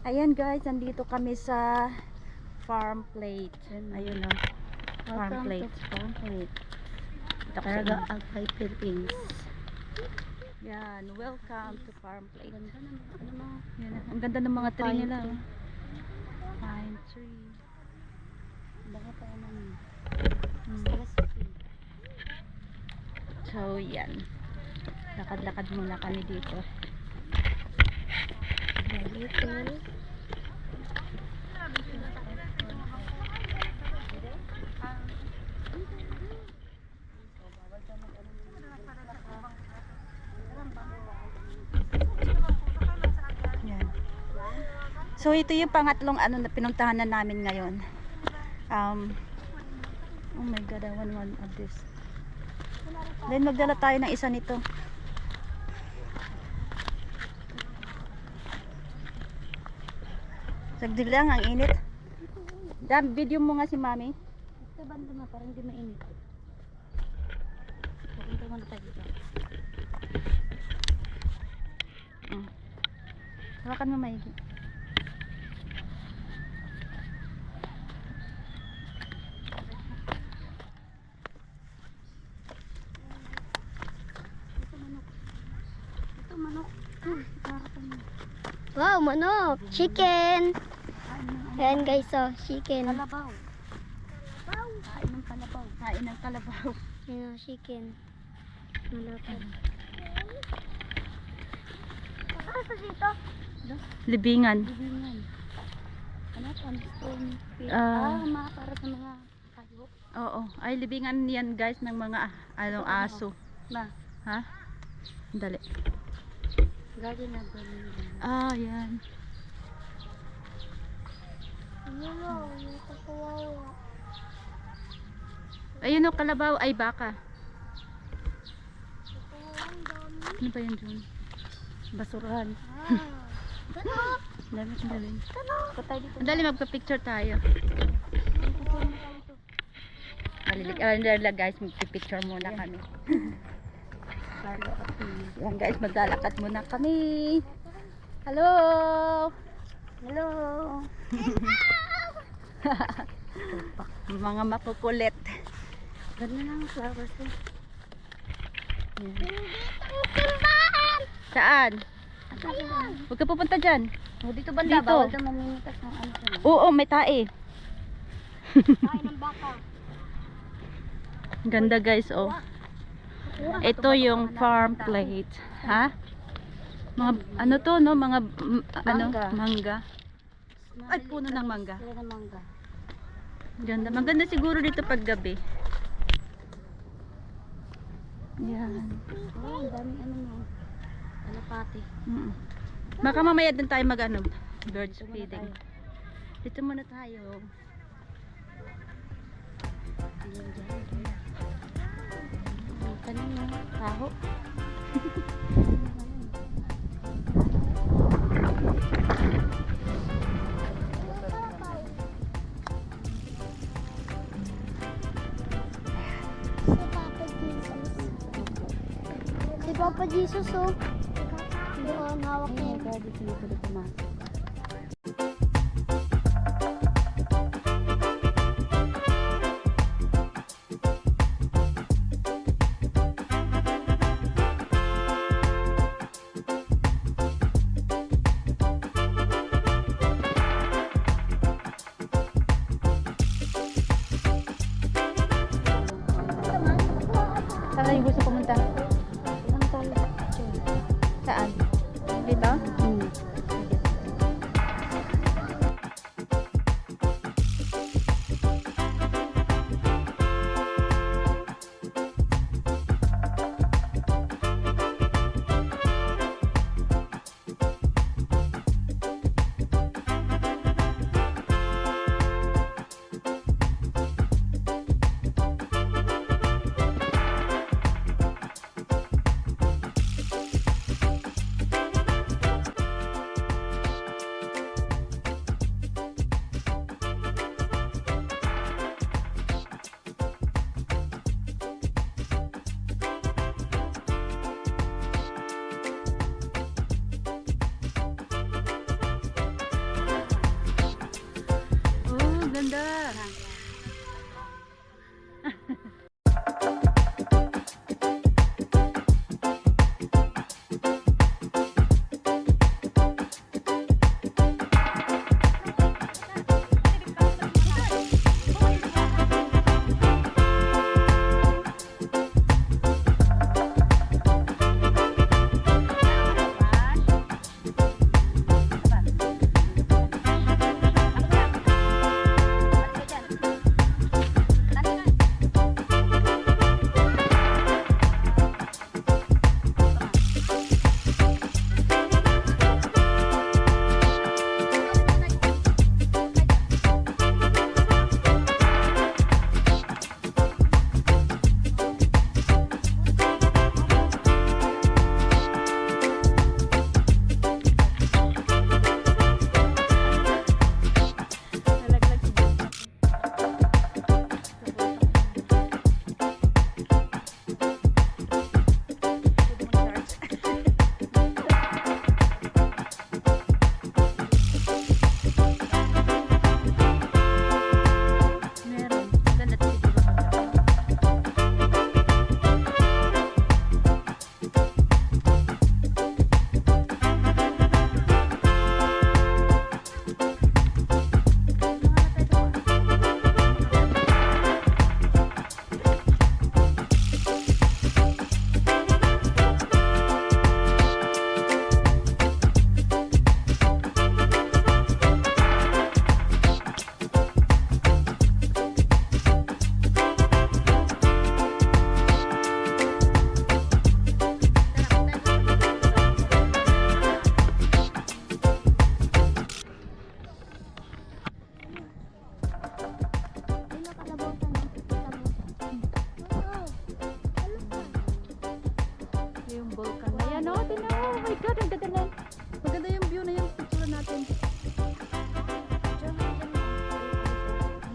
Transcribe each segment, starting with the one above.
Ayan guys, nandito kami sa farm plate. Ayun o. Farm plate. Farm plate. Talaga Talaga ang kay Philippines. yan, welcome to farm plate. Ganda ng ano mo. Yan, ang ganda ng mga tree Pine nila. tree. Pine tree. Baka pa naman. Hmm. So yan. Lakad-lakad muna kami dito. Dito. Yan. So ito yung pangatlong ano na pinuntahan na namin ngayon. Oh my god, I want one of this. Then magdala tayo ng isa nito. Sagdi lang, ang init. Dam, video mo nga si mami. Ito banda na parang hindi mainit. Pupunta muna tayo dito. Hawakan mo maigi. Ito manok. Wow, manok! Chicken! Ayan guys, oh, chicken. Kalabaw. Kain ng kalabaw. Kain ng kalabaw. Ayan, oh, chicken. Malapad. Ano sa dito? Libingan. Bibingan. Ano? Stone pit. Ah. Mga para sa mga hayop. Oo. Ay, libingan yan guys ng mga aso. Ma, Ha? Dali. garden na garden. Ah, yan. Ano? Nakawawa. Ayun o, kalabaw. Ay, baka. Ano ba yan dyan? Basurahan. Manok! Dami, dali. Patay dito. Dali, magpa-picture tayo. Dali guys, magpa-picture muna kami. Yan guys, maglalakad muna kami. Hello! Hello! Mga makukulit. Ganda ng flowers eh. Yan. Ang simbahan! Saan? Ayan! Huwag ka pupunta dyan. O dito banda, Dito. bawal ka mamimitas ng ano sa Oo, may tae. Kain ng baka. Ganda guys, oh. Ito yung farm plate. Ha? Mga, ano to, no? Mga, ano? Mangga. Mangga. Ay, puno ng mangga. Sila ng mangga. Ganda. Maganda siguro dito pag gabi. Yan. Oh, ang daming ano mo. Alapati. Mm. Baka mamaya din tayo mag ano, birds Dito muna feeding. tayo. Dito muna tayo. Ayan dyan. Ang tanim mo. Taho. Si Papa Jesus, oh. Doon, hawak niya. Ayan, kaya dito nito dito pumasok. Saan kayo gusto pumunta? Ilang tayo? Saan? Dito?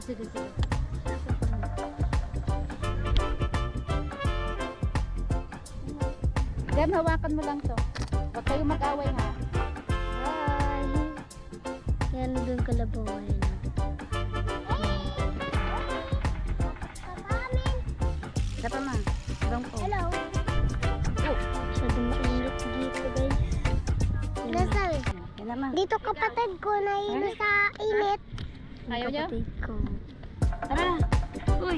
Sige, sige. Gam, hawakan mo lang to. Huwag kayo mag-away ha. Hi. Yan doon kalabaw. Isa pa ma. Ibang po. Hello. Oh. Masyadong mainit dito guys. Nasaan? Yan naman. Dito kapatid ko na sa init. Ayaw niya? Kapatid ko. Tara. Uy.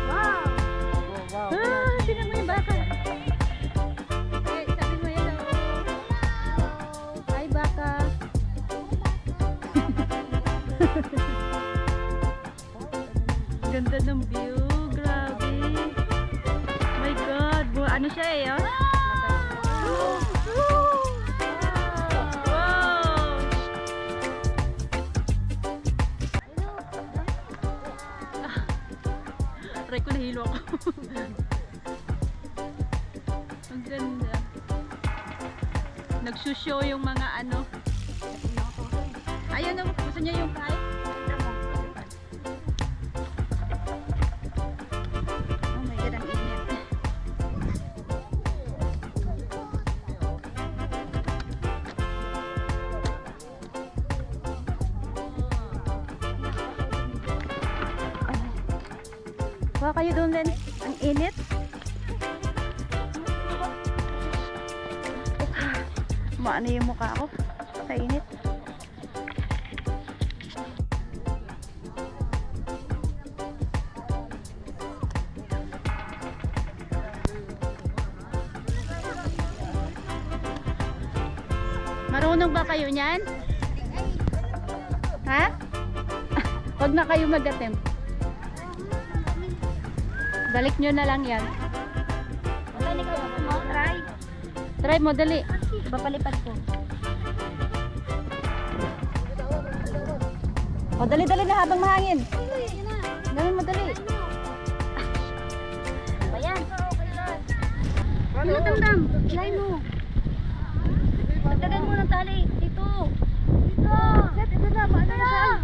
Wow. Ah, tingnan mo yung baka. Okay, sabi mo hello. Hi baka. Ganda ng view, grabe. My God, ano siya eh, oh? Wow! Aray ko, nahilo ako. Ang ganda. Nagsushow yung mga ano. Ayun, gusto niya yung kahit. Oh my God, ang init. Baka kayo doon din. Ang init. Maano yung mukha ko sa init. Marunong ba kayo niyan? Ha? Huwag na kayo mag-attempt. Balik nyo na lang yan. Try. Try mo, dali. Papalipad ko. O, dali-dali na habang mahangin. Gawin mo, dali. Ayan. Ano damdam? Try mo. Pagdagan mo ng tali. Dito. Dito. Dito na. Maano na siya?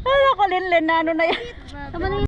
Ano ko, Linlen, na ano na yan? Tama na